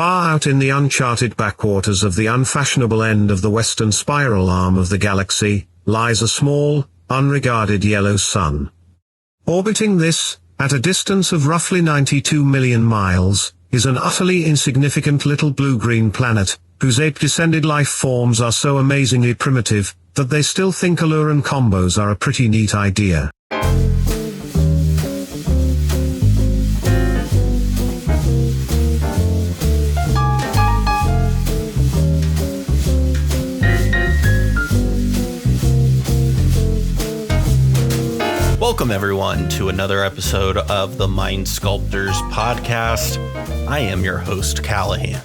Far out in the uncharted backwaters of the unfashionable end of the western spiral arm of the galaxy, lies a small, unregarded yellow sun. Orbiting this, at a distance of roughly 92 million miles, is an utterly insignificant little blue-green planet, whose ape-descended life forms are so amazingly primitive, that they still think Aluran combos are a pretty neat idea. Welcome, everyone, to another episode of the Mind Sculptors podcast. I am your host, Callahan.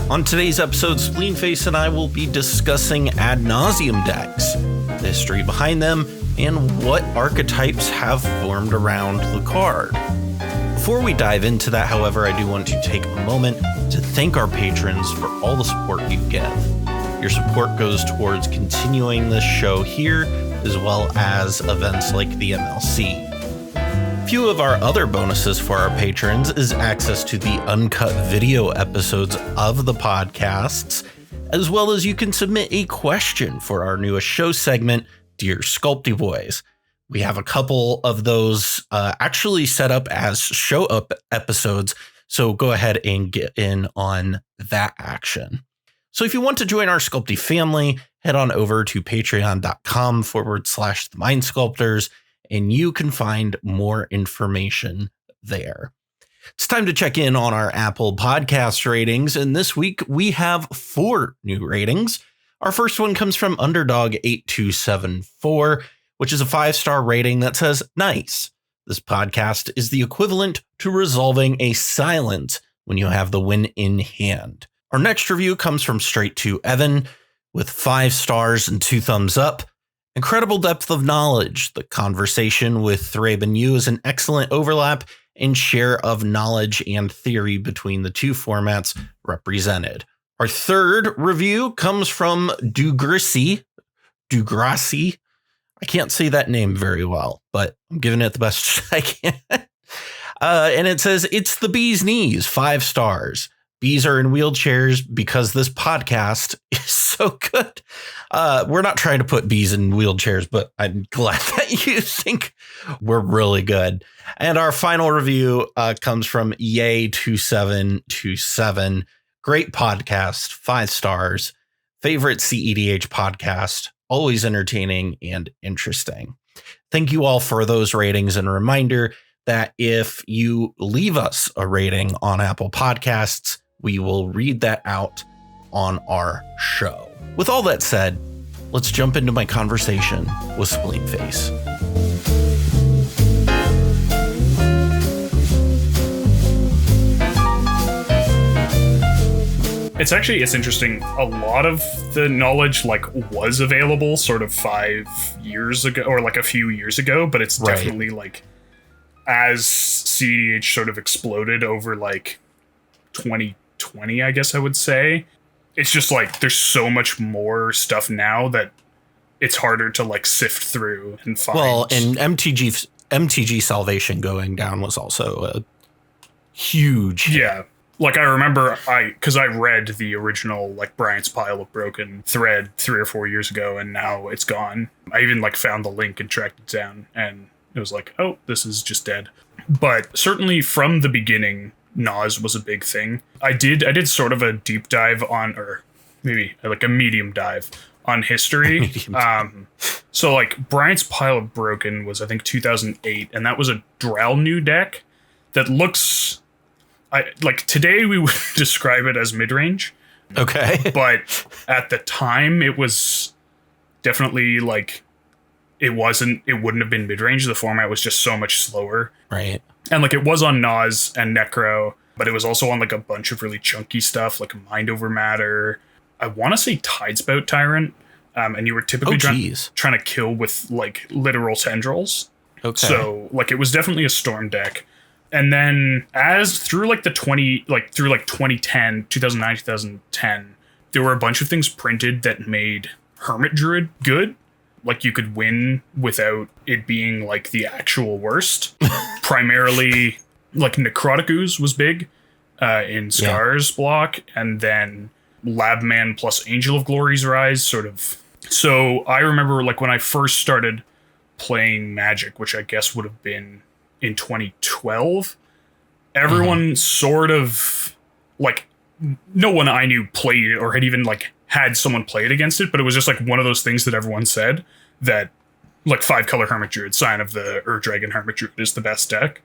On today's episode, Spleenface and I will be discussing Ad Nauseam decks, the history behind them, and what archetypes have formed around the card. Before we dive into that, however, I do want to take a moment to thank our patrons for all the support you give. Your support goes towards continuing this show here, as well as events like the MLC. A few of our other bonuses for our patrons is access to the uncut video episodes of the podcasts, as well as you can submit a question for our newest show segment, Dear Sculpty Boys. We have a couple of those actually set up as show up episodes, so go ahead and get in on that action. So if you want to join our Sculpty family, head on over to patreon.com/the Mind Sculptors, and you can find more information there. It's time to check in on our Apple Podcast ratings, and this week we have 4 new ratings. Our first one comes from Underdog8274, which is a 5-star rating that says, "Nice. This podcast is the equivalent to resolving a silence when you have the win in hand." Our next review comes from Straight to Evan with 5 stars and 2 thumbs up. Incredible depth of knowledge. The conversation with Thrabe and you is an excellent overlap and share of knowledge and theory between the two formats represented. Our third review comes from Dugrassi. I can't say that name very well, but I'm giving it the best I can. And it says, "It's the bee's knees, 5 stars. Bees are in wheelchairs because this podcast is so good." We're not trying to put bees in wheelchairs, but I'm glad that you think we're really good. And our final review comes from Yay2727. Great podcast, 5 stars. Favorite cEDH podcast. Always entertaining and interesting. Thank you all for those ratings, and a reminder that if you leave us a rating on Apple Podcasts, we will read that out on our show. With all that said, let's jump into my conversation with Spleenface. It's interesting. A lot of the knowledge was available sort of 5 years ago, or a few years ago, but it's definitely as cEDH sort of exploded over 2020, I guess I would say. It's just there's so much more stuff now that it's harder to sift through and find. Well, and MTG Salvation going down was also a huge. Yeah. I remember because I read the original Bryant's Pile of Broken thread 3 or 4 years ago, and now it's gone. I even found the link and tracked it down, and it was oh, this is just dead. But certainly from the beginning, Naus was a big thing. I did sort of a deep dive on, or maybe a medium dive on history. So Bryant's Pile of Broken was, I think, 2008, and that was a Drell deck that looks today we would describe it as mid-range. Okay. But at the time it was definitely it wouldn't have been mid-range. The format was just so much slower. Right. And it was on Naus and Necro, but it was also on a bunch of really chunky stuff Mind Over Matter. I want to say Tidespout Tyrant. And you were typically trying to kill with literal tendrils. Okay. So it was definitely a storm deck. And then as through through 2010, 2009, 2010, there were a bunch of things printed that made Hermit Druid good. You could win without it being the actual worst. Primarily Necrotic Ooze was big. in Scar's block, and then Labman plus Angel of Glory's Rise, sort of. So I remember like when I first started playing Magic, which I guess would have been in 2012, everyone sort of like, no one I knew played it or had even like had someone play it against it, but it was just like one of those things that everyone said that like 5-color Hermit Druid, Sign of the Ur-Dragon Hermit Druid is the best deck.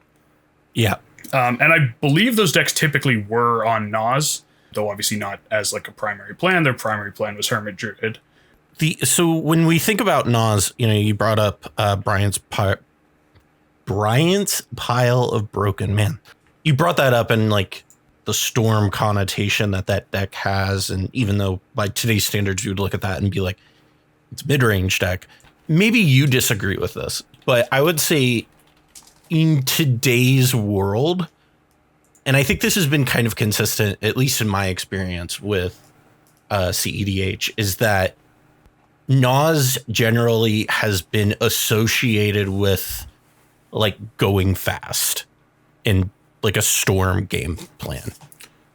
Yeah. And I believe those decks typically were on Naus, though obviously not as like a primary plan. Their primary plan was Hermit Druid. So when we think about Naus, you know, you brought up Bryant's Pile of Broken. Man, you brought that up, and like the storm connotation that deck has. And even though by today's standards, you would look at that and be like, it's a mid-range deck. Maybe you disagree with this, but I would say in today's world, and I think this has been kind of consistent, at least in my experience with cEDH, is that Naus generally has been associated with like going fast in like a storm game plan.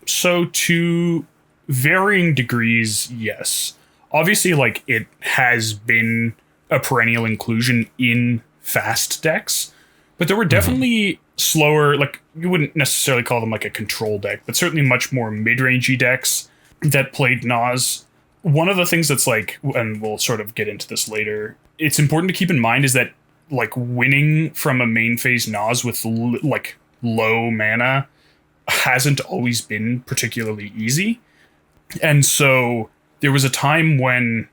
So to varying degrees, yes. Obviously, like it has been a perennial inclusion in fast decks, but there were definitely slower, like you wouldn't necessarily call them like a control deck, but certainly much more mid-rangey decks that played Naus. One of the things that's like, and we'll sort of get into this later, it's important to keep in mind is that like winning from a main phase Naus with like low mana hasn't always been particularly easy. And so there was a time when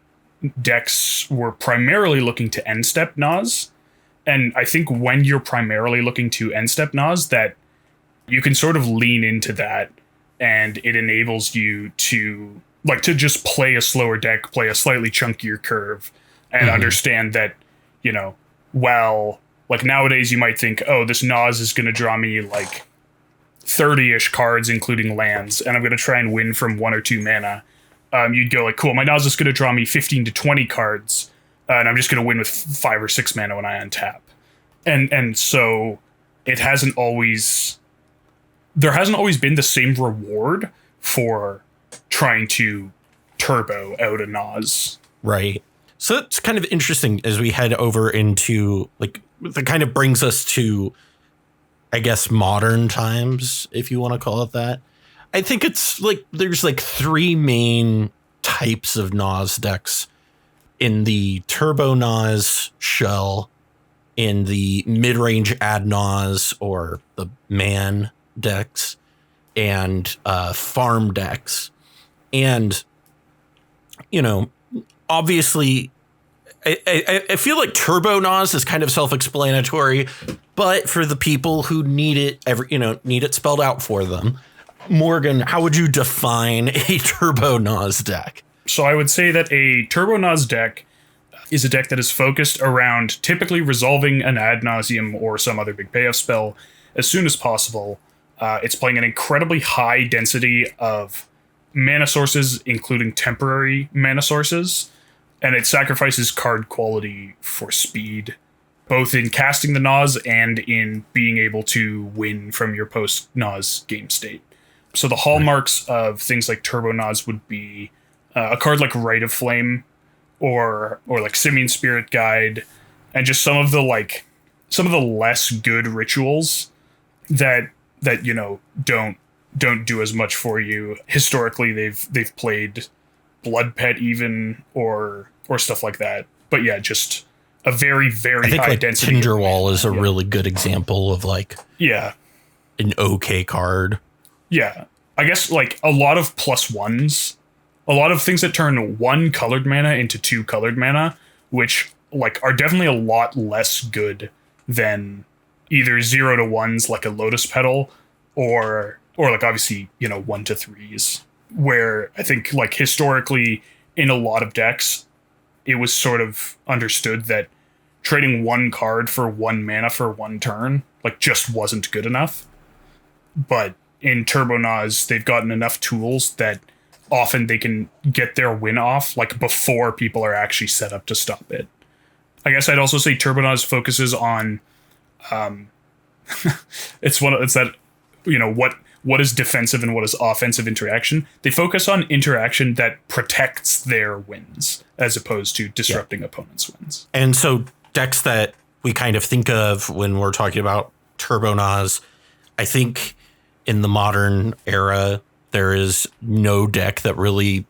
decks were primarily looking to end step Naus. And I think when you're primarily looking to end step Naus, that you can sort of lean into that, and it enables you to like to just play a slower deck, play a slightly chunkier curve, and understand that, you know, well, like nowadays you might think, oh, this Naus is going to draw me like 30-ish cards, including lands, and I'm going to try and win from 1 or 2 mana. You'd go like, cool, my Naus is going to draw me 15 to 20 cards, and I'm just going to win with 5 or 6 mana when I untap. And so it hasn't always, there hasn't always been the same reward for trying to turbo out a Naus. Right. So it's kind of interesting as we head over into like, that kind of brings us to, I guess, modern times, if you want to call it that. I think it's like, there's like 3 main types of Naus decks in the Turbo Naus shell, in the mid-range Ad Naus or the man decks, and farm decks. And, you know, obviously, I feel like Turbo Naus is kind of self-explanatory, but for the people who need it, need it spelled out for them, Morgan, how would you define a Turbo Naus deck? So I would say that a Turbo Naus deck is a deck that is focused around typically resolving an Ad Nauseam or some other big payoff spell as soon as possible. It's playing an incredibly high density of mana sources, including temporary mana sources, and it sacrifices card quality for speed, both in casting the Naus and in being able to win from your post-Naus game state. So the hallmarks of things like Turbo Naus would be a card like Rite of Flame, or like Simian Spirit Guide, and just some of the less good rituals that you know don't do as much for you. Historically, they've played Blood Pet even or stuff like that. But yeah, just a very, very high like density. Tinderwall is a really good example of like an okay card. Yeah. I guess like a lot of +1s, a lot of things that turn 1 colored mana into 2 colored mana, which like are definitely a lot less good than either 0 to 1s like a Lotus Petal or like obviously, 1 to 3s, where I think like historically in a lot of decks, it was sort of understood that trading 1 card for 1 mana for 1 turn like just wasn't good enough. But in Turbo Naus, they've gotten enough tools that often they can get their win off like before people are actually set up to stop it. I guess I'd also say Turbo Naus focuses on it's that what is defensive and what is offensive interaction. They focus on interaction that protects their wins as opposed to disrupting opponents' wins. And so decks that we kind of think of when we're talking about Turbo Naus, I think in the modern era, there is no deck that really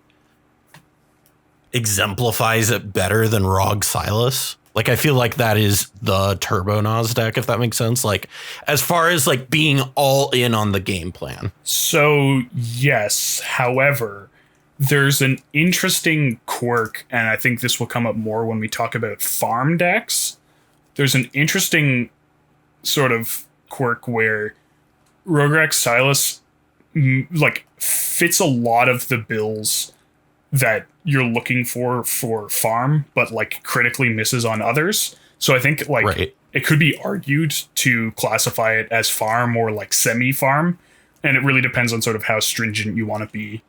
exemplifies it better than Rog Silas. Like, I feel like that is the Turbo Naus deck, if that makes sense. Like, as far as like being all in on the game plan. So, yes. However, there's an interesting quirk, and I think this will come up more when we talk about farm decks. There's an interesting sort of quirk where Rograk Silas like fits a lot of the bills that you're looking for farm, but like critically misses on others. So I think like it could be argued to classify it as farm or like semi-farm, and it really depends on sort of how stringent you want to be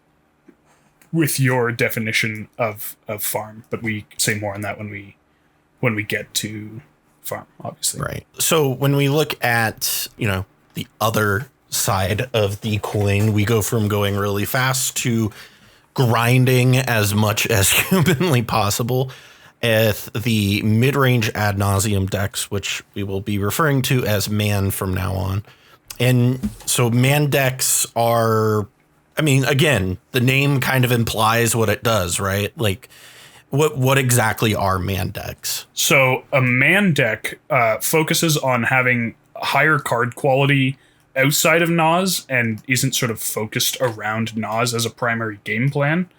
with your definition of farm. But we say more on that when we get to farm, obviously. Right. So when we look at, you know, the other side of the coin, we go from going really fast to grinding as much as humanly possible with the mid-range Ad Nauseam decks, which we will be referring to as man from now on. And so man decks are, I mean, again, the name kind of implies what it does, right? Like, what exactly are man decks? So a man deck focuses on having higher card quality outside of Naus and isn't sort of focused around Naus as a primary game plan.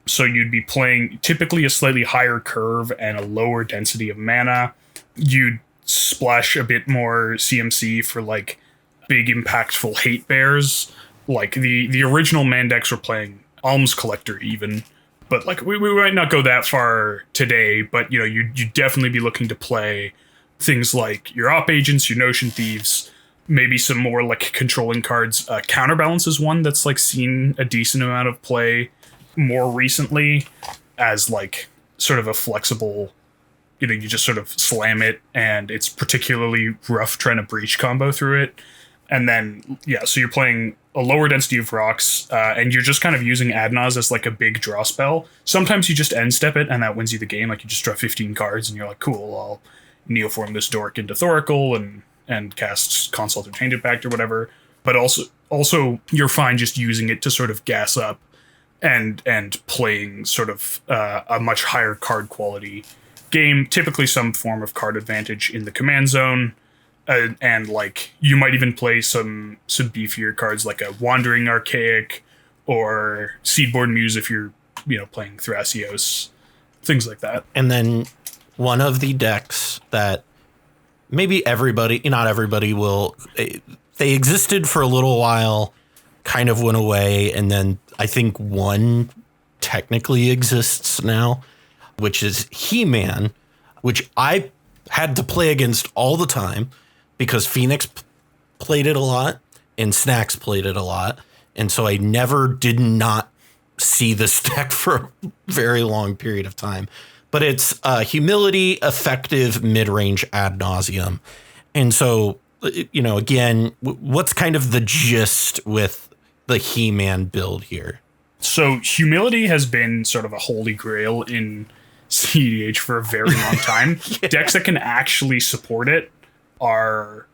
So you'd be playing typically a slightly higher curve and a lower density of mana. You'd splash a bit more CMC for like big impactful hate bears. Like the original man decks were playing Alms Collector even. But like we might not go that far today, but you know, you'd definitely be looking to play things like your Op Agents, your Notion Thieves, maybe some more like controlling cards. Counterbalance is one that's like seen a decent amount of play more recently as like sort of a flexible, you know, you just sort of slam it and it's particularly rough trying to breach combo through it. And then, yeah, so you're playing a lower density of rocks, and you're just kind of using Ad Naus as like a big draw spell. Sometimes you just end step it, and that wins you the game. Like you just draw 15 cards, and you're like, cool, I'll Neoform this dork into Thoracle and cast Consult or Tainted Pact or whatever. But also you're fine just using it to sort of gas up and playing sort of a much higher card quality game. Typically some form of card advantage in the command zone. And like you might even play some beefier cards like a Wandering Archaic or Seedborn Muse if you're, you know, playing Thrasios, things like that. And then one of the decks that maybe everybody, not everybody will, they existed for a little while, kind of went away, and then I think one technically exists now, which is He-Man, which I had to play against all the time because Phoenix played it a lot and Snacks played it a lot. And so I did not see this deck for a very long period of time. But it's Humility, Effective, Mid-Range Ad Nauseam. And so, you know, again, what's kind of the gist with the He-Man build here? So Humility has been sort of a holy grail in cEDH for a very long time. Yeah. Decks that can actually support it are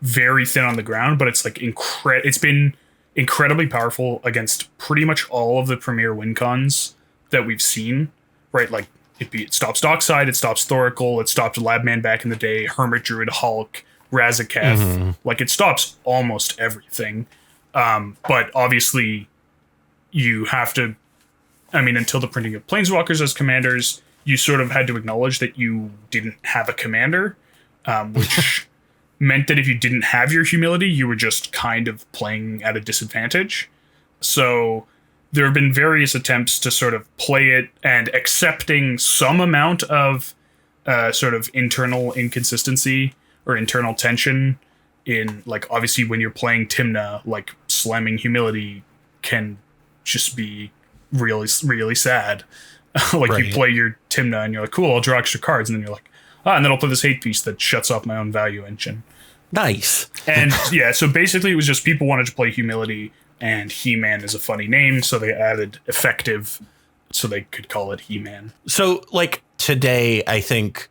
very thin on the ground, but it's like it's been incredibly powerful against pretty much all of the premier win cons that we've seen, right? Like it stops Dockside, it stops Thoracle, it stopped Labman back in the day, Hermit Druid, Hulk, Razaketh. Like it stops almost everything. But obviously you have to, I mean, until the printing of Planeswalkers as commanders, you sort of had to acknowledge that you didn't have a commander, which meant that if you didn't have your Humility, you were just kind of playing at a disadvantage. So there have been various attempts to sort of play it and accepting some amount of sort of internal inconsistency or internal tension in, like, obviously when you're playing Tymna, like slamming Humility can just be really, really sad. Like right. You play your Tymna and you're like, cool, I'll draw extra cards. And then you're like, and then I'll play this hate piece that shuts off my own value engine. Nice. And yeah, so basically it was just people wanted to play Humility, and He-Man is a funny name, so they added effective so they could call it He-Man. So, like, today, I think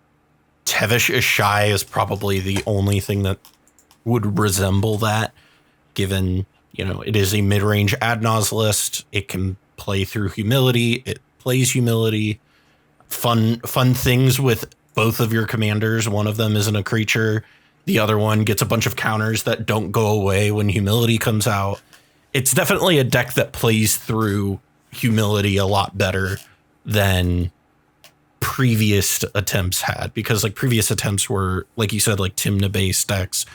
Tevish Ishai is probably the only thing that would resemble that, given, you know, it is a mid-range Ad Naus list. It can play through Humility. It plays Humility. Fun things with both of your commanders. One of them isn't a creature. The other one gets a bunch of counters that don't go away when Humility comes out. It's definitely a deck that plays through Humility a lot better than previous attempts had, because like previous attempts were, like you said, like Tymna based decks.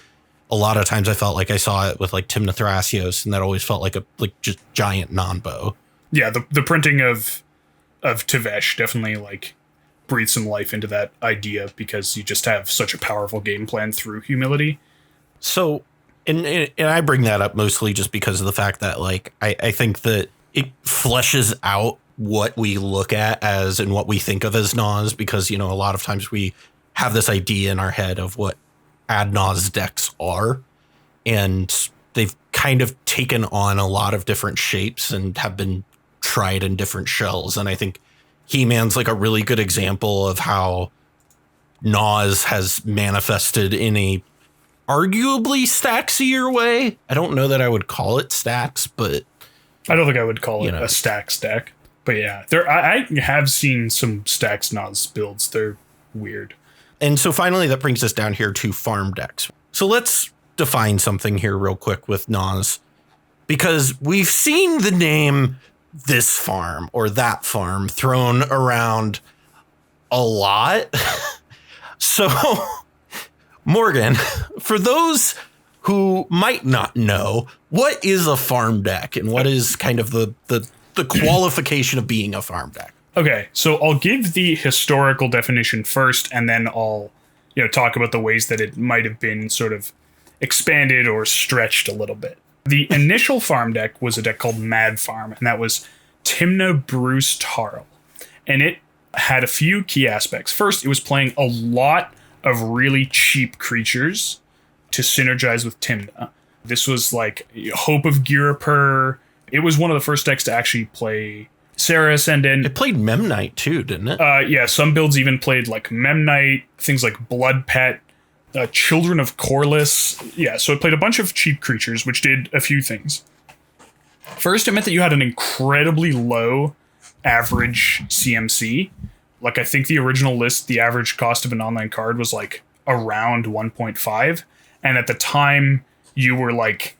A lot of times I felt like I saw it with like Tymna Thrasios, and that always felt like a just giant non-bow. Yeah, the printing of Tevesh definitely like breathed some life into that idea, because you just have such a powerful game plan through Humility. So, and I bring that up mostly just because of the fact that like I think that it fleshes out what we look at as and what we think of as Naus, because, you know, a lot of times we have this idea in our head of what Ad Naus decks are, and they've kind of taken on a lot of different shapes and have been tried in different shells. And I think He-Man's like a really good example of how Naus has manifested in a arguably Staxier way. I don't know that I would call it stacks, but I don't think I would call it a stack. But yeah, I have seen some stacks Naus builds. They're weird. And so finally, that brings us down here to farm decks. So let's define something here real quick with Naus, because we've seen the name this farm or that farm thrown around a lot. So, Morgan, for those who might not know, what is a farm deck and what is kind of the qualification of being a farm deck? Okay, so I'll give the historical definition first, and then I'll, talk about the ways that it might have been sort of expanded or stretched a little bit. The initial farm deck was a deck called Mad Farm, and that was Tymna Bruce Tarl. And it had a few key aspects. First, it was playing a lot of really cheap creatures to synergize with Tymna. This was like Hope of Girapur. It was one of the first decks to actually play Sarah Ascendant. It played Memnite too, didn't it? Yeah, some builds even played like Memnite, things like Blood Pet, Children of Corliss. Yeah, so it played a bunch of cheap creatures, which did a few things. First, it meant that you had an incredibly low average CMC. Like, I think the original list, the average cost of an online card was like around 1.5. And at the time, you were like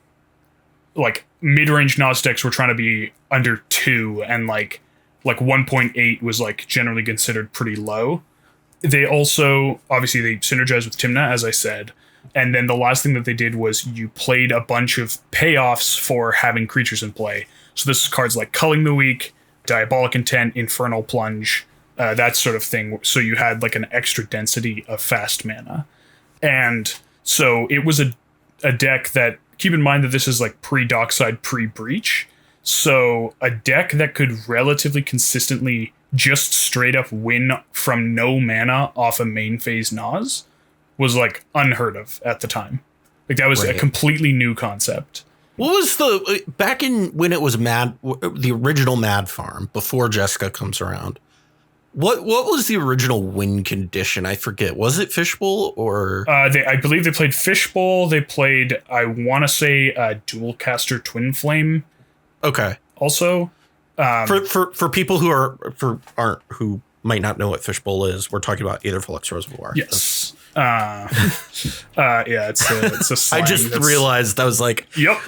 mid-range Naus decks were trying to be under 2, and like 1.8 was like generally considered pretty low. They also, obviously, they synergized with Tymna, as I said. And then the last thing that they did was you played a bunch of payoffs for having creatures in play. So this is cards like Culling the Weak, Diabolic Intent, Infernal Plunge, that sort of thing. So you had like an extra density of fast mana. And so it was a deck that, keep in mind that this is like pre-Dockside, pre-Breach. So a deck that could relatively consistently just straight up win from no mana off a main phase Naus was like unheard of at the time. Like that was a completely new concept. What was back in when it was the original Mad Farm before Jessica comes around? What was the original win condition? I forget. Was it Fishbowl or? I believe they played Fishbowl. They played, I want to say, Dualcaster Twin Flame. Okay. Also, for people who might not know what Fishbowl is, we're talking about Aetherflux Reservoir. Yes. Yeah, it's a slime. I just realized I was like, yep.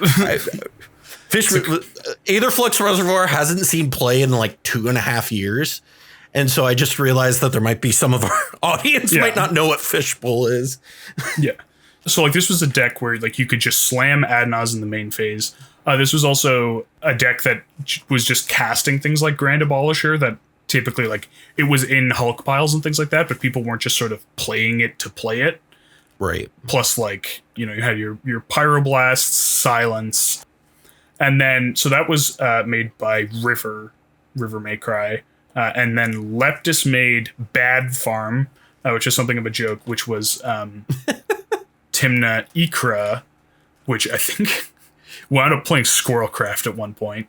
Aetherflux Reservoir hasn't seen play in like 2.5 years. And so I just realized that there might be some of our audience might not know what Fishbowl is. Yeah. So like this was a deck where like you could just slam Ad Naus in the main phase. This was also a deck that was just casting things like Grand Abolisher that typically like it was in Hulk piles and things like that, but people weren't just sort of playing it to play it. Right. Plus like, you had your Pyroblasts, Silence. And then, so that was made by River May Cry. And then Leptis made Bad Farm, which is something of a joke, which was Tymna Ikra, which I think wound up playing Squirrelcraft at one point.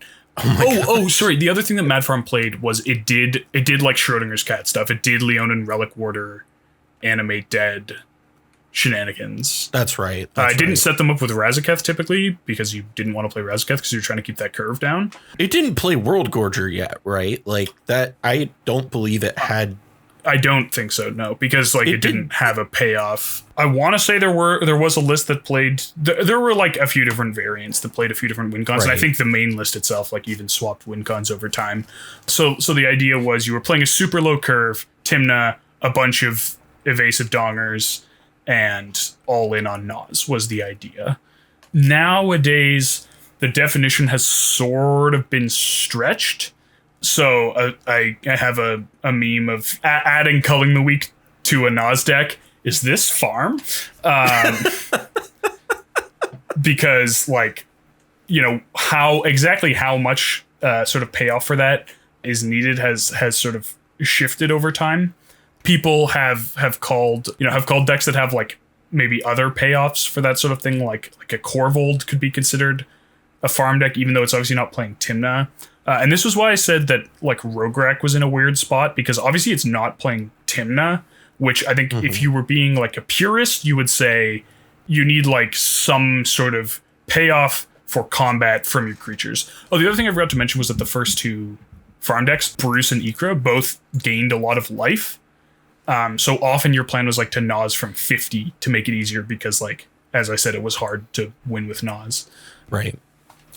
Sorry. The other thing that Mad Farm played was it did like Schrodinger's cat stuff. It did Leonin Relic Warder Animate Dead shenanigans. That's right. I didn't set them up with Razaketh typically because you didn't want to play Razaketh because you're trying to keep that curve down. It didn't play World Gorger yet, right? Like that. I don't believe it had. I don't think so, no, because like it didn't have a payoff. I want to say there was a list that played. There were like a few different variants that played a few different win cons, and I think the main list itself like even swapped win cons over time. So the idea was you were playing a super low curve Tymna, a bunch of evasive dongers, and all in on Naus was the idea. Nowadays, the definition has sort of been stretched. So I have a meme of adding Culling the Weak to a Naus deck. Is this farm? Because like, you know, how much sort of payoff for that is needed has sort of shifted over time. People have called decks that have like maybe other payoffs for that sort of thing, like a Corvold could be considered a farm deck, even though it's obviously not playing Tymna. And this was why I said that like Rograk was in a weird spot, because obviously it's not playing Tymna, which I think if you were being like a purist, you would say you need like some sort of payoff for combat from your creatures. Oh, the other thing I forgot to mention was that the first two farm decks, Bruce and Ikra, both gained a lot of life. So often your plan was like to Naus from 50 to make it easier because, like, as I said, it was hard to win with Naus. Right.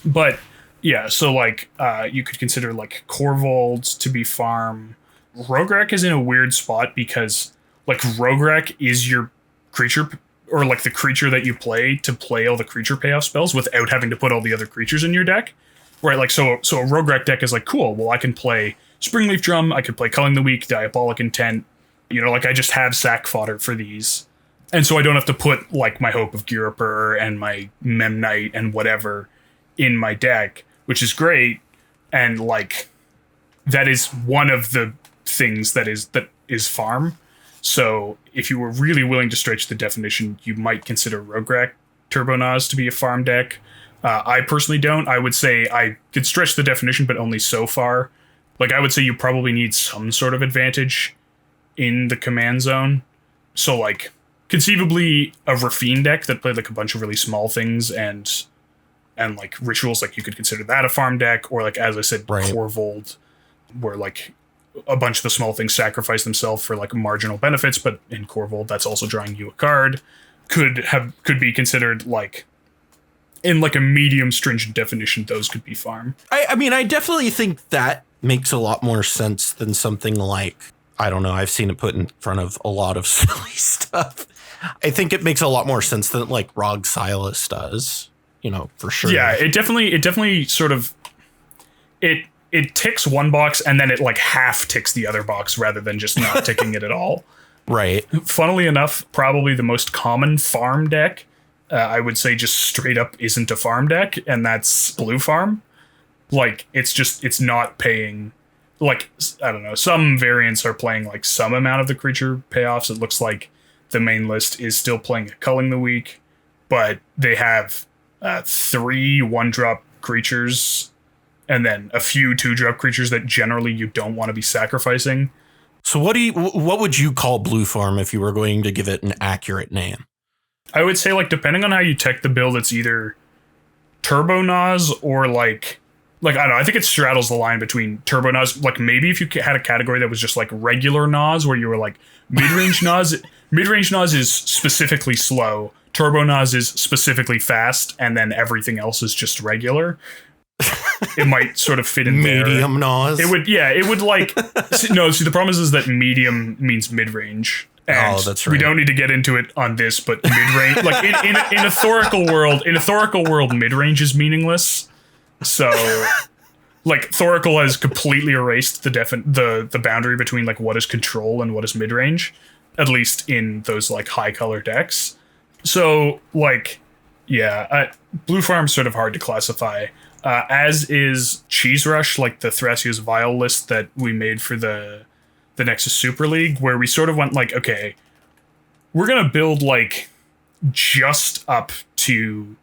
But yeah, so like you could consider like Corvold to be farm. Rograk is in a weird spot because like Rograk is your creature, or like the creature that you play to play all the creature payoff spells without having to put all the other creatures in your deck. Right, like so a Rograk deck is like, cool, well I can play Springleaf Drum, I could play Culling the Weak, Diabolic Intent, you know, like I just have sack fodder for these. And so I don't have to put like my Hope of Ghirapur and my Memnite and whatever in my deck, which is great. And like that is one of the things that is farm. So if you were really willing to stretch the definition, you might consider Rograk Turbo Naus to be a farm deck. I personally don't. I would say I could stretch the definition, but only so far. Like I would say you probably need some sort of advantage in the command zone. So like conceivably a Rafine deck that played like a bunch of really small things and like rituals, like you could consider that a farm deck, or like, as I said, right, Corvold, where like a bunch of the small things sacrifice themselves for like marginal benefits, but in Corvold that's also drawing you a card, could be considered like in like a medium stringent definition. Those could be farm. I mean, I definitely think that makes a lot more sense than something like, I don't know, I've seen it put in front of a lot of silly stuff. I think it makes a lot more sense than like Rog Silas does, you know, for sure. Yeah, it definitely sort of it ticks one box and then it like half ticks the other box rather than just not ticking it at all. Right. Funnily enough, probably the most common farm deck, I would say just straight up isn't a farm deck, and that's Blue Farm. Like it's not paying, like, I don't know, some variants are playing like some amount of the creature payoffs. It looks like the main list is still playing a Culling the Weak, but they have 3 1-drop creatures and then a few 2-drop creatures that generally you don't want to be sacrificing. So what would you call Blue Farm if you were going to give it an accurate name? I would say, like, depending on how you tech the build, it's either Turbo Naus or like I don't know, I think it straddles the line between Turbo Naus. Like maybe if you had a category that was just like regular Naus, where you were like Midrange Naus. Midrange Naus is specifically slow. Turbo Naus is specifically fast, and then everything else is just regular. It might sort of fit in medium there. Naus. It would like no. See, the problem is that medium means mid range. And that's right. We don't need to get into it on this, but mid range, like in a Thoracle world, mid range is meaningless. So, like, Thoracle has completely erased the boundary between like what is control and what is mid range, at least in those like high color decks. So, like, yeah, Blue Farm's sort of hard to classify. As is Cheese Rush, like the Thrasios Vile list that we made for the Nexus Super League, where we sort of went like, okay, we're gonna build like just up to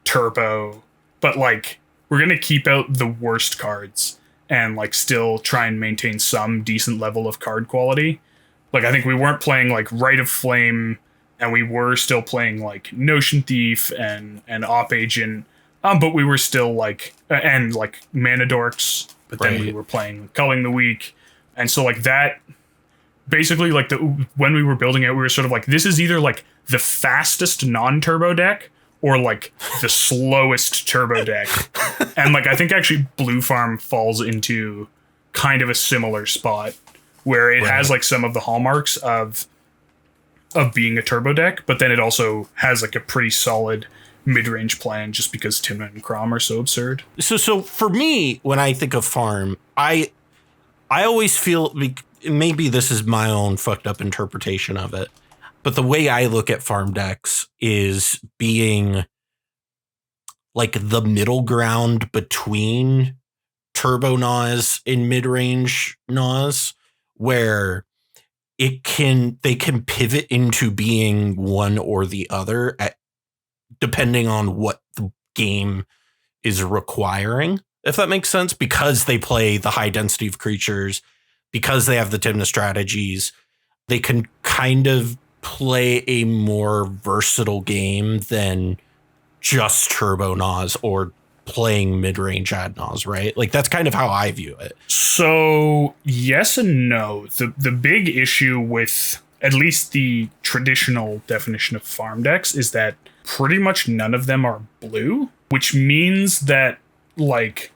turbo, but like we're gonna keep out the worst cards and like still try and maintain some decent level of card quality. Like I think we weren't playing like Rite of Flame, and we were still playing like Notion Thief and Op Agent, but we were still like and like Mana Dorks, but then we were playing Culling the Weak, and so like that. Basically, like when we were building it, we were sort of like, this is either like the fastest non-turbo deck or like the slowest turbo deck. And like I think actually Blue Farm falls into kind of a similar spot where it has like some of the hallmarks of being a turbo deck, but then it also has like a pretty solid mid-range plan just because Tymna and Crom are so absurd. So for me, when I think of farm, I always feel, maybe this is my own fucked up interpretation of it, but the way I look at farm decks is being like the middle ground between turbo Naus and mid-range Naus, where they can pivot into being one or the other depending on what the game is requiring, if that makes sense, because they play the high density of creatures, because they have the Tymna strategies. They can kind of play a more versatile game than just turbo Naus or playing mid-range Ad Naus, right? Like that's kind of how I view it. So yes and no. The big issue with at least the traditional definition of farm decks is that pretty much none of them are blue, which means that like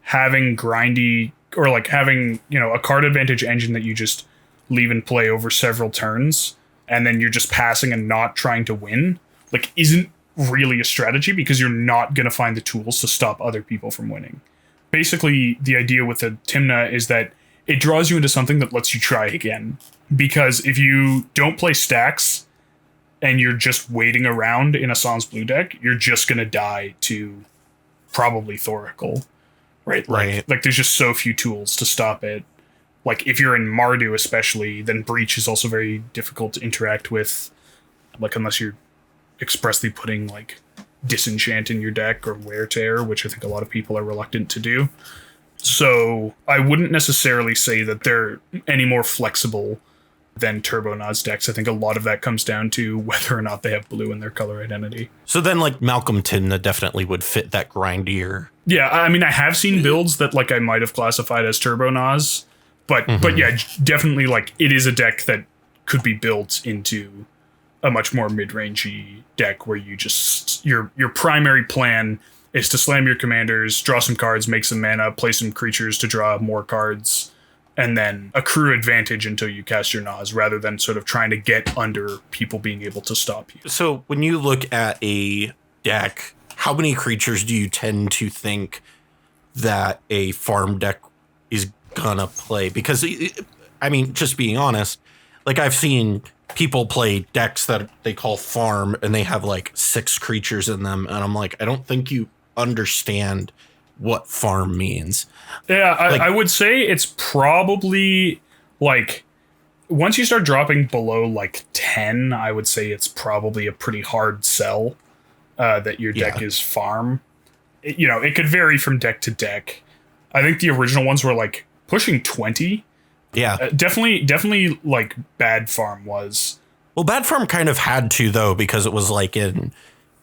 having grindy or like having, you know, a card advantage engine that you just leave in play over several turns and then you're just passing and not trying to win, like isn't really a strategy because you're not going to find the tools to stop other people from winning. Basically, the idea with the Tymna is that it draws you into something that lets you try again. Because if you don't play stacks and you're just waiting around in a Sans Blue deck, you're just going to die to probably Thoracle, right? Like there's just so few tools to stop it. Like if you're in Mardu especially, then Breach is also very difficult to interact with, like unless you're expressly putting like Disenchant in your deck or Wear Tear, which I think a lot of people are reluctant to do. So I wouldn't necessarily say that they're any more flexible than Turbo Naus decks. I think a lot of that comes down to whether or not they have blue in their color identity. So then like Malcolm Tymna definitely would fit that grindier. Yeah, I mean, I have seen builds that like I might have classified as Turbo Naus, but yeah, definitely like it is a deck that could be built into a much more mid-rangey deck where you just your primary plan is to slam your commanders, draw some cards, make some mana, play some creatures to draw more cards, and then accrue advantage until you cast your Naus, rather than sort of trying to get under people being able to stop you. So when you look at a deck, how many creatures do you tend to think that a farm deck is gonna play? Because, I mean, just being honest, like I've seen people play decks that they call farm and they have like 6 creatures in them. And I'm like, I don't think you understand what farm means. Yeah, I would say it's probably like once you start dropping below like 10, I would say it's probably a pretty hard sell that your deck is farm. It could vary from deck to deck. I think the original ones were like pushing 20. Yeah, definitely like Bad Farm was. Well, Bad Farm kind of had to though, because it was like in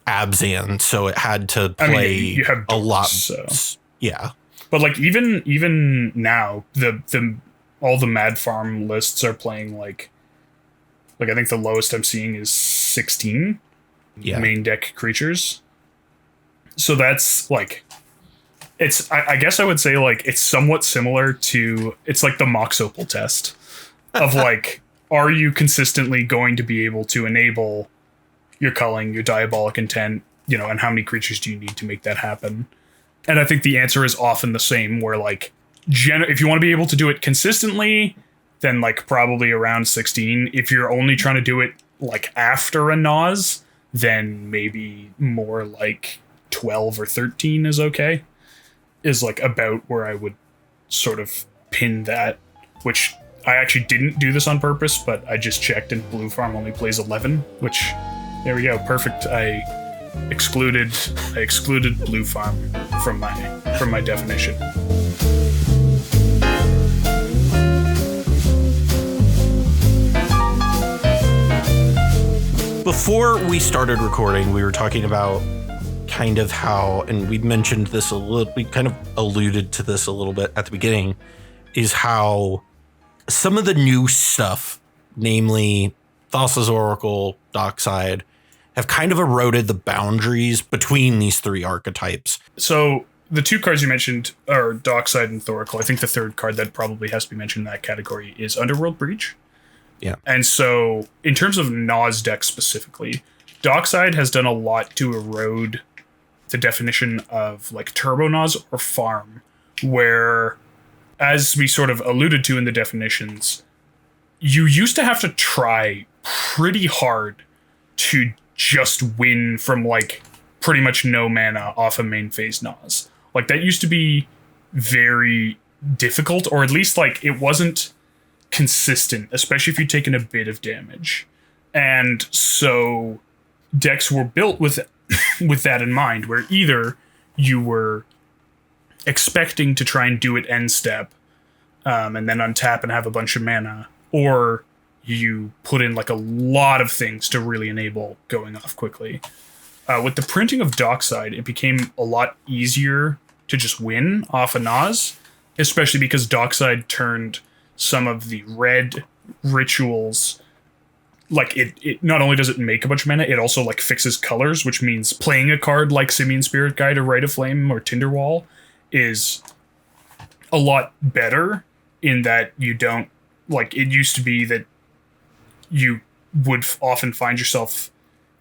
Abzan, so it had to play you have a lot. So. Yeah, but like even now, the all the Mad Farm lists are playing like I think the lowest I'm seeing is 16 main deck creatures. So that's like. It's, I guess I would say like it's somewhat similar to, it's like the Mox Opal test of like, are you consistently going to be able to enable your culling, your diabolic intent, and how many creatures do you need to make that happen? And I think the answer is often the same, where like, if you want to be able to do it consistently, then like probably around 16. If you're only trying to do it like after a Naus, then maybe more like 12 or 13 is okay. Is like about where I would sort of pin that, which I actually didn't do this on purpose, but I just checked and Blue Farm only plays 11, which There we go. Perfect. I excluded Blue Farm from my definition. Before we started recording, we were talking about kind of how, and we mentioned this a little, we kind of alluded to this a little bit at the beginning, is how some of the new stuff, namely Thassa's Oracle, Dockside, have kind of eroded the boundaries between these three archetypes. So the two cards you mentioned are Dockside and Thoracle. I think the third card that probably has to be mentioned in that category is Underworld Breach. Yeah. And so in terms of Naus decks specifically, Dockside has done a lot to erode the definition of like Turbo Naus or Farm, where, as we sort of alluded to in the definitions, you used to have to try pretty hard to just win from like pretty much no mana off a main phase Naus. Like that used to be very difficult, or at least like it wasn't consistent, especially if you'd taken a bit of damage. And so decks were built with that in mind, where either you were expecting to try and do it end step and then untap and have a bunch of mana, or you put in like a lot of things to really enable going off quickly. With the printing of Dockside, it became a lot easier to just win off a Naus, especially because Dockside turned some of the red rituals, like it not only does it make a bunch of mana, it also like fixes colors, which means playing a card like Simian Spirit Guide or Rite of Flame or Tinderwall is a lot better, in that you don't, like, it used to be that you would often find yourself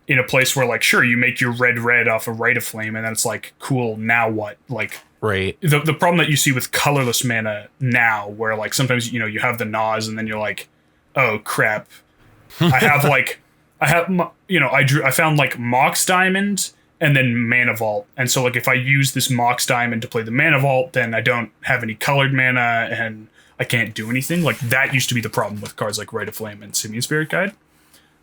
in a place where, like, sure, you make your red off a Rite of Flame, and then it's like, cool, now what? Like, right. The problem that you see with colorless mana now, where like sometimes, you know, you have the Naus and then you're like, oh crap, I found like Mox Diamond and then Mana Vault, and so like if I use this Mox Diamond to play the Mana Vault, then I don't have any colored mana and I can't do anything. Like that used to be the problem with cards like Rite of Flame and Simian Spirit Guide,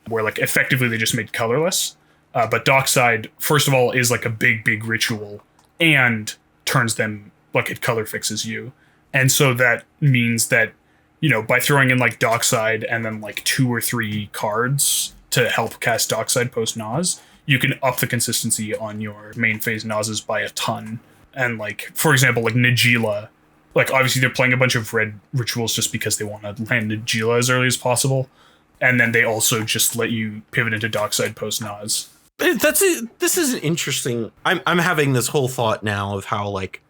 where like effectively they just made colorless. But Dockside, first of all, is like a big ritual and turns them, like, it color fixes you. And so that means that, you know, by throwing in like Dockside and then like 2 or 3 cards to help cast Dockside post Naus, you can up the consistency on your main phase Nauses by a ton. And like, for example, like Najeela, like obviously they're playing a bunch of red rituals just because they want to land Najeela as early as possible. And then they also just let you pivot into Dockside post Naus. This is interesting. I'm having this whole thought now of how like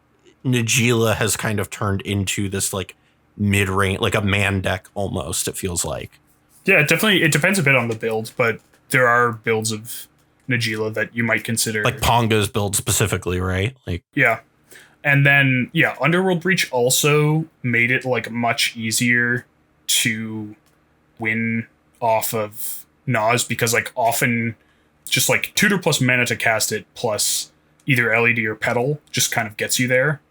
Najeela has kind of turned into this like mid-range, like a man deck almost, it feels like. Yeah, definitely. It depends a bit on the build, but there are builds of Najeela that you might consider. Like Ponga's build specifically, right? Like, yeah. And then, yeah, Underworld Breach also made it like much easier to win off of Naus, because like often just like tutor plus mana to cast it plus either LED or Petal just kind of gets you there,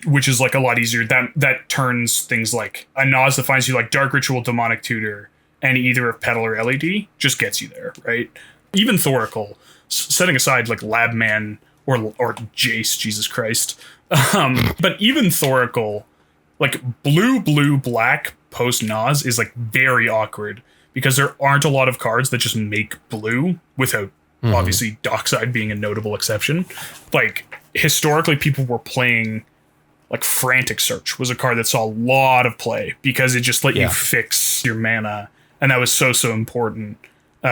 which is like a lot easier. That turns things like a Naus that finds you like Dark Ritual, Demonic Tutor, and either of Petal or LED just gets you there, right? Even Thoracle, setting aside like Labman or Jace, Jesus Christ. But even Thoracle, like blue, black post Naus is like very awkward, because there aren't a lot of cards that just make blue, without obviously Dockside being a notable exception. Like historically, people were playing like Frantic Search was a card that saw a lot of play because it just let you fix your mana. And that was so important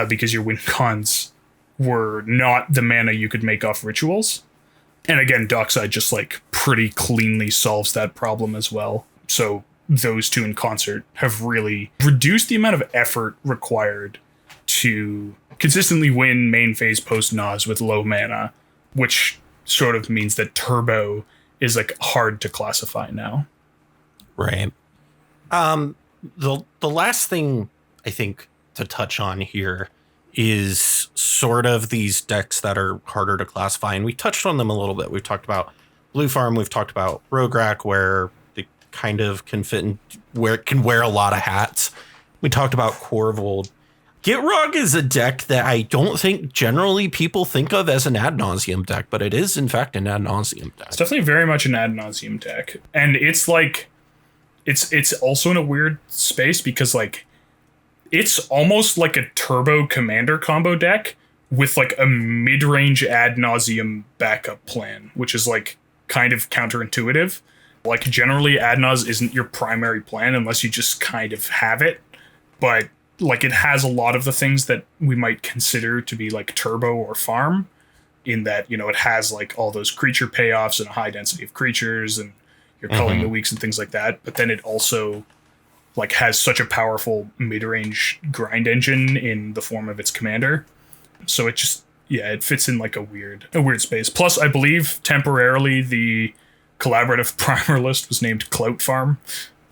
because your win cons were not the mana you could make off rituals. And again, Dockside just like pretty cleanly solves that problem as well. So those two in concert have really reduced the amount of effort required to consistently win main phase post Naus with low mana, which sort of means that Turbo is like hard to classify now. Right. The last thing I think to touch on here is sort of these decks that are harder to classify, and we touched on them a little bit. We've talked about Blue Farm, we've talked about Rograk, where they kind of can fit in, where it can wear a lot of hats. We talked about Corvold. Gitrog is a deck that I don't think generally people think of as an Ad Nauseam deck, but it is in fact an Ad Nauseam deck. It's definitely very much an Ad Nauseam deck. And it's like, it's also in a weird space because like, it's almost like a turbo commander combo deck with like a mid-range Ad Nauseam backup plan, which is like kind of counterintuitive. Like generally Ad Naus isn't your primary plan unless you just kind of have it. But like it has a lot of the things that we might consider to be like turbo or farm, in that, you know, it has like all those creature payoffs and a high density of creatures and you're culling the weaks and things like that. But then it also like has such a powerful mid-range grind engine in the form of its commander. So it just, yeah, it fits in like a weird space. Plus, I believe temporarily the collaborative primer list was named Clout Farm.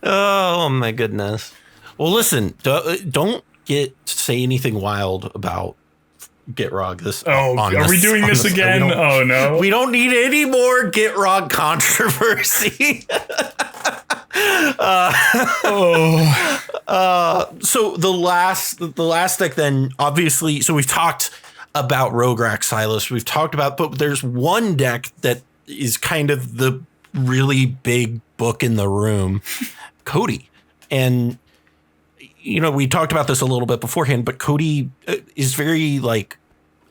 Oh my goodness. Well, listen, don't say anything wild about Gitrog. Are we doing this again? Oh no. We don't need any more Gitrog controversy. So the last deck then, obviously, so we've talked about Rograk Silas. We've talked about, but there's one deck that is kind of the really big book in the room, Codie. And, you know, we talked about this a little bit beforehand, but Codie is very like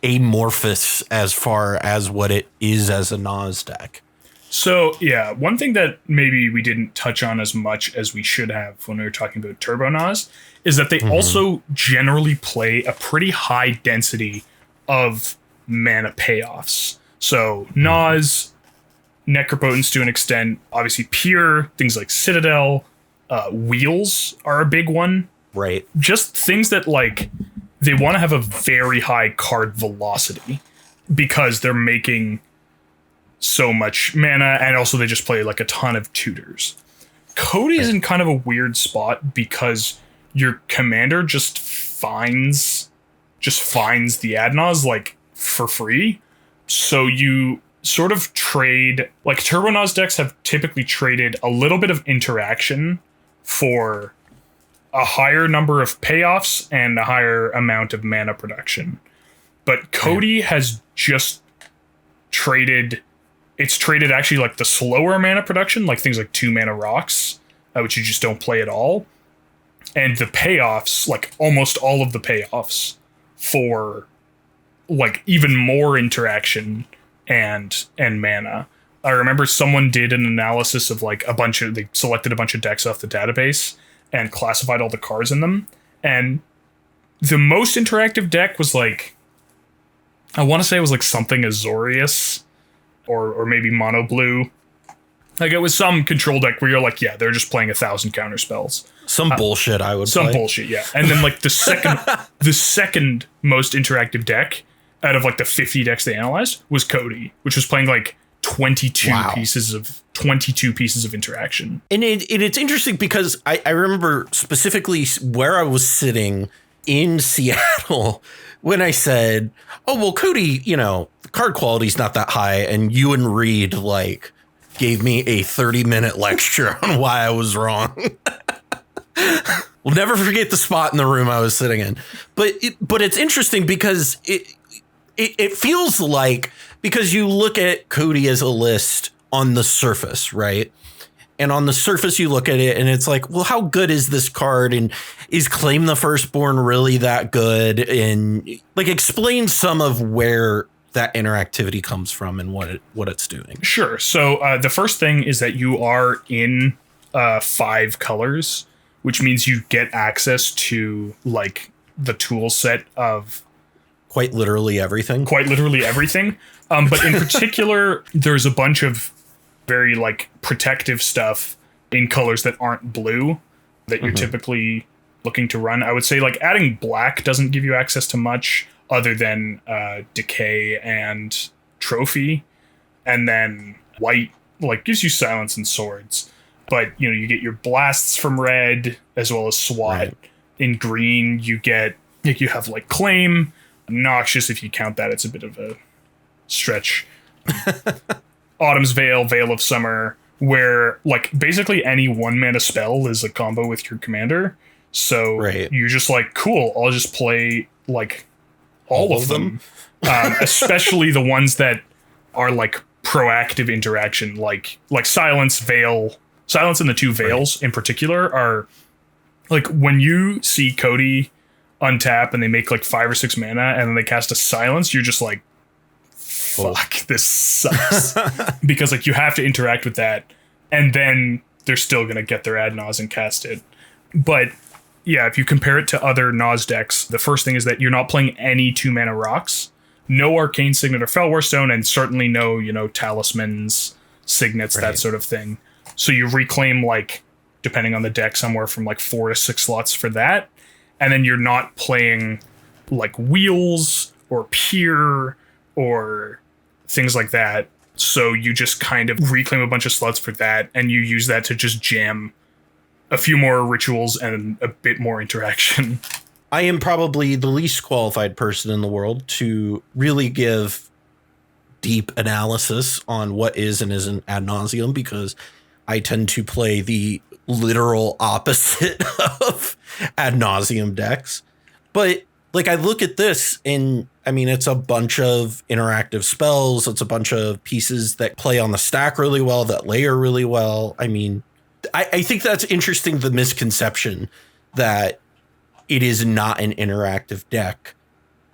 amorphous as far as what it is as a Naus deck. So, yeah, one thing that maybe we didn't touch on as much as we should have when we were talking about Turbo Naus is that they also generally play a pretty high density of mana payoffs. So, Naus, Necropotence to an extent, obviously Pure, things like Citadel, Wheels are a big one. Right. Just things that, like, they want to have a very high card velocity because they're making so much mana, and also they just play like a ton of tutors. Codie is in kind of a weird spot because your commander just finds the Ad Naus like for free. So you sort of trade, like Turbo Naus decks have typically traded a little bit of interaction for a higher number of payoffs and a higher amount of mana production. But Codie has just traded. It's traded actually like the slower mana production, like things like 2 mana rocks, which you just don't play at all. And the payoffs, like almost all of the payoffs for like even more interaction and mana. I remember someone did an analysis of like they selected a bunch of decks off the database and classified all the cards in them. And the most interactive deck was like, I want to say it was like something Azorius. Or maybe mono blue. Like it was some control deck where you're like, yeah, they're just playing 1,000 counter spells. Some bullshit I would Some play. bullshit, yeah. And then like the second most interactive deck out of like the 50 decks they analyzed was Codie, which was playing like 22 pieces of interaction. And it's interesting because I remember specifically where I was sitting in Seattle when I said, oh, well, Codie, you know, the card quality is not that high. And you and Reed like gave me a 30-minute lecture on why I was wrong. We'll never forget the spot in the room I was sitting in. But it's interesting because it feels like, because you look at Codie as a list on the surface, right? And on the surface, you look at it and it's like, well, how good is this card? And is Claim the Firstborn really that good? And like, explain some of where that interactivity comes from and what it's doing. Sure. So the first thing is that you are in 5 colors, which means you get access to like the tool set of quite literally everything. But in particular, there's a bunch of very like protective stuff in colors that aren't blue that you're typically looking to run. I would say like adding black doesn't give you access to much other than decay and trophy, and then white like gives you silence and swords. But you know, you get your blasts from red as well as SWAT. Right. In green, you have like claim, noxious if you count that. It's a bit of a stretch. Autumn's Veil, Veil of Summer, where like basically any 1 mana spell is a combo with your commander. So Right. you're just like, cool, I'll just play like all of them. Especially the ones that are like proactive interaction, like Silence, Veil. Silence and the two Veils in particular are like when you see Codie untap and they make like 5 or 6 mana and then they cast a Silence, you're just like, fuck, this sucks. Because like you have to interact with that and then they're still going to get their Ad Naus and cast it. But yeah, if you compare it to other Naus decks, the first thing is that you're not playing any 2 mana rocks. No Arcane Signet or Fellwar Stone, and certainly no, talismans, signets, that sort of thing. So you reclaim, like, depending on the deck, somewhere from like 4 to 6 slots for that. And then you're not playing like Wheels or Pier or things like that. So you just kind of reclaim a bunch of slots for that, and you use that to just jam a few more rituals and a bit more interaction. I am probably the least qualified person in the world to really give deep analysis on what is and isn't Ad Nauseam, because I tend to play the literal opposite of Ad Nauseam decks. But like, I look at this and I mean, it's a bunch of interactive spells. It's a bunch of pieces that play on the stack really well, that layer really well. I mean, I think that's interesting, the misconception that it is not an interactive deck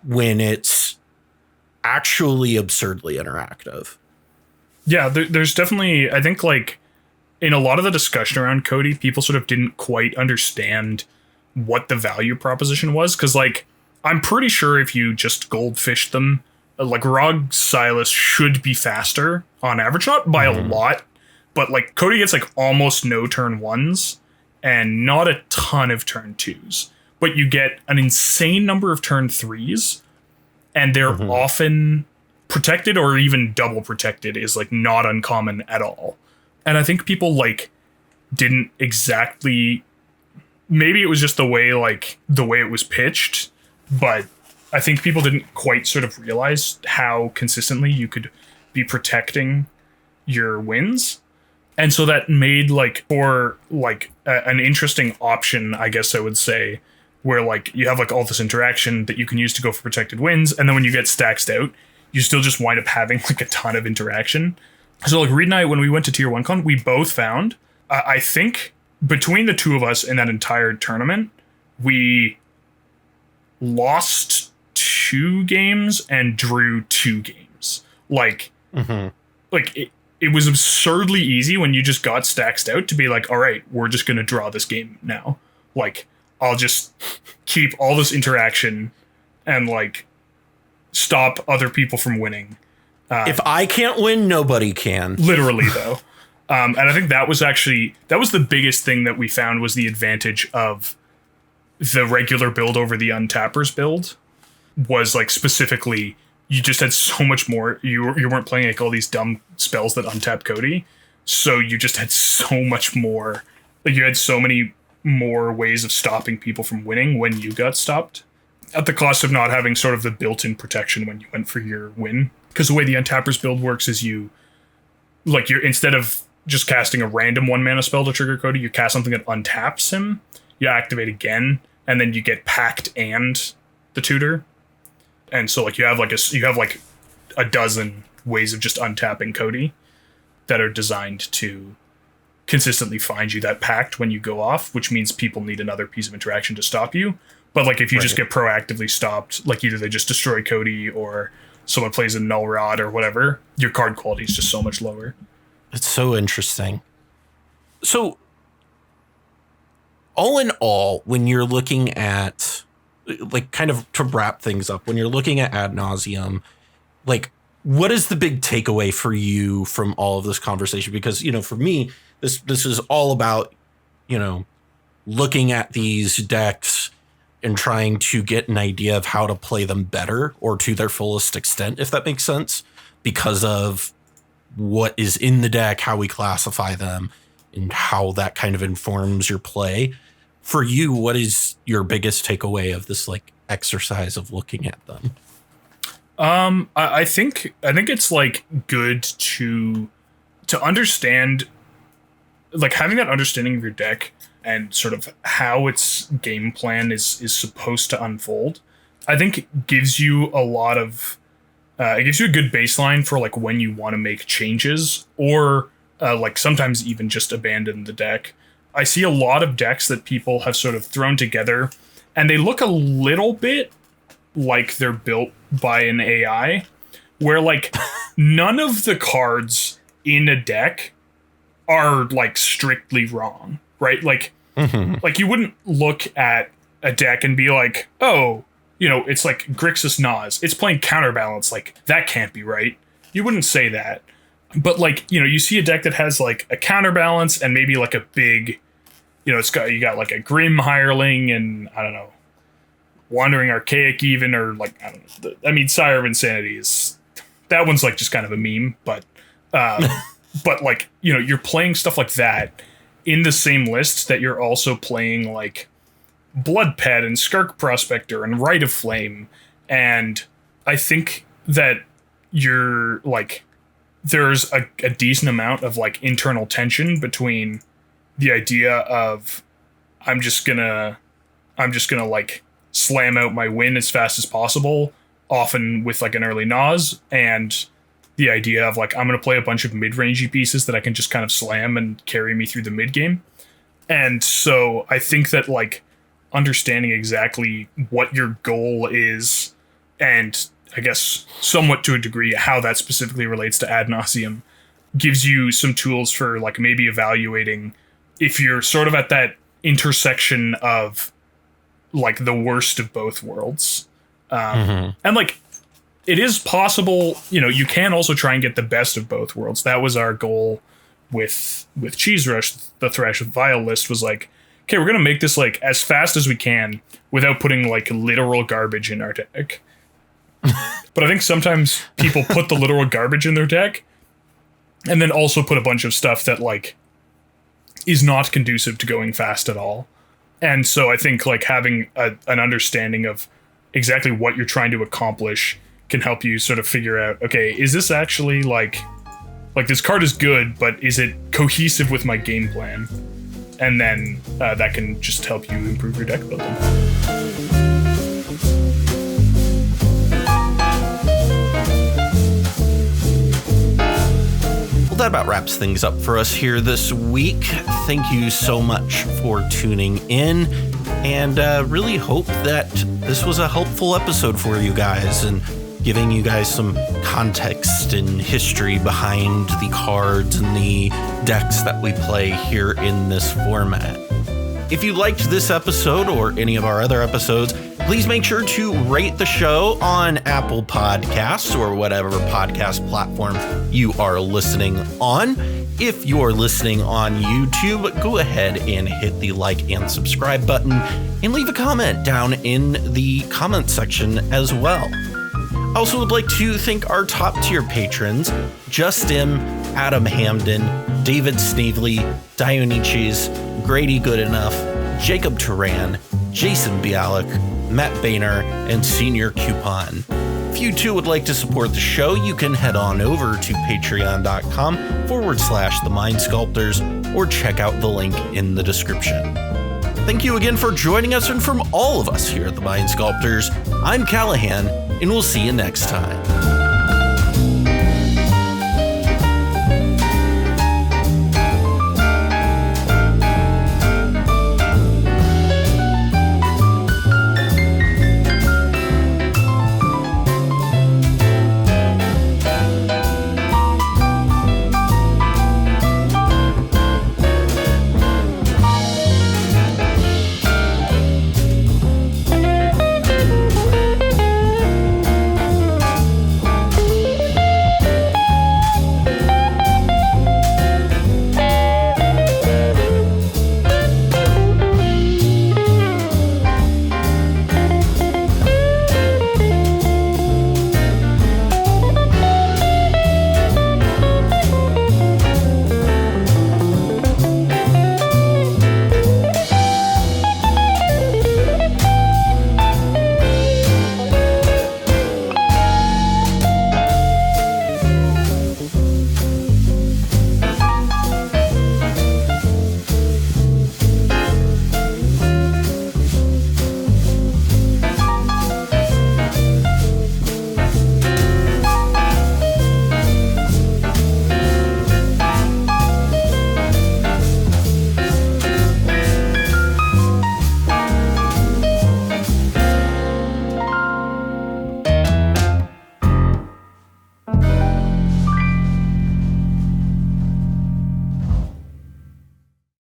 when it's actually absurdly interactive. Yeah, there's definitely, I think, like, in a lot of the discussion around Codie, people sort of didn't quite understand what the value proposition was. Because, like, I'm pretty sure if you just goldfish them, like, Rog Silas should be faster on average, not by a lot, but, like, Codie gets, like, almost no turn 1s and not a ton of turn 2s. But you get an insane number of turn 3s, and they're often protected, or even double protected is like not uncommon at all. And I think people like didn't exactly, maybe it was just the way it was pitched, but I think people didn't quite sort of realize how consistently you could be protecting your wins. And so that made like for like an interesting option, I guess I would say, where like you have like all this interaction that you can use to go for protected wins, and then when you get stacked out, you still just wind up having like a ton of interaction. So like Reed and I, when we went to Tier 1 Con, we both found, I think between the two of us in that entire tournament, we lost 2 games and drew 2 games. Like, like it was absurdly easy when you just got stacked out to be like, all right, we're just going to draw this game now. Like, I'll just keep all this interaction and like stop other people from winning. If I can't win, nobody can. Literally, though. And I think that was the biggest thing that we found was the advantage of the regular build over the Untappers build, was like specifically you just had so much more. You weren't playing like all these dumb spells that untap Codie. So you just had so much more. Like you had so many more ways of stopping people from winning when you got stopped, at the cost of not having sort of the built-in protection when you went for your win. Because the way the Untappers build works is you're instead of just casting a random 1 mana spell to trigger Codie, you cast something that untaps him, you activate again, and then you get Pact and the Tutor. And so like you have a dozen ways of just untapping Codie that are designed to consistently find you that Pact when you go off, which means people need another piece of interaction to stop you. But like if you just get proactively stopped, like either they just destroy Codie or someone plays a Null Rod or whatever, your card quality is just so much lower. It's so interesting. So all in all, when you're looking at, like, kind of to wrap things up, when you're looking at Ad Nauseam, like, what is the big takeaway for you from all of this conversation? Because, for me, this is all about, looking at these decks and trying to get an idea of how to play them better or to their fullest extent, if that makes sense, because of what is in the deck, how we classify them, and how that kind of informs your play. For you, what is your biggest takeaway of this like exercise of looking at them? I think it's like good to understand like having that understanding of your deck and sort of how its game plan is supposed to unfold, I think gives you a lot of it gives you a good baseline for like when you want to make changes or like sometimes even just abandon the deck. I see a lot of decks that people have sort of thrown together and they look a little bit like they're built by an AI, where like none of the cards in a deck are like strictly wrong, right? Like, like you wouldn't look at a deck and be like, oh, you know, it's like Grixis Naus, it's playing Counterbalance, like that can't be right. You wouldn't say that. But like, you know, you see a deck that has like a Counterbalance and maybe like a big, you know, you got like a Grim Hireling and I don't know, Wandering Archaic even, or like, I don't know. I mean, Sire of Insanity is, that one's like just kind of a meme, but but like, you know, you're playing stuff like that in the same list that you're also playing like Blood Pet and Skirk Prospector and Rite of Flame. And I think that you're like, there's a decent amount of like internal tension between the idea of I'm just gonna like slam out my win as fast as possible, often with like an early Naus, and the idea of like I'm gonna play a bunch of mid-rangey pieces that I can just kind of slam and carry me through the mid game. And so I think that like understanding exactly what your goal is, and I guess somewhat to a degree how that specifically relates to Ad Nauseam, gives you some tools for like maybe evaluating if you're sort of at that intersection of like the worst of both worlds. And like it is possible, you know, you can also try and get the best of both worlds. That was our goal with Cheese Rush. The Thrash Vile list was like, okay, we're gonna make this like as fast as we can without putting like literal garbage in our deck. But I think sometimes people put the literal garbage in their deck and then also put a bunch of stuff that like is not conducive to going fast at all. And so I think like having an understanding of exactly what you're trying to accomplish can help you sort of figure out, okay, is this actually like this card is good, but is it cohesive with my game plan? And then that can just help you improve your deck building. That about wraps things up for us here this week. Thank you so much for tuning in, and really hope that this was a helpful episode for you guys and giving you guys some context and history behind the cards and the decks that we play here in this format. If you liked this episode or any of our other episodes, please make sure to rate the show on Apple Podcasts or whatever podcast platform you are listening on. If you're listening on YouTube, go ahead and hit the like and subscribe button and leave a comment down in the comment section as well. I also would like to thank our top tier patrons, Justin, Adam Hamden, David Snavely, Dionyches, Grady Goodenough, Jacob Turan, Jason Bialik, Matt Boehner, and Senior Coupon. If you too would like to support the show, you can head on over to patreon.com/The Mind Sculptors or check out the link in the description. Thank you again for joining us, and from all of us here at The Mind Sculptors, I'm Callahan, and we'll see you next time.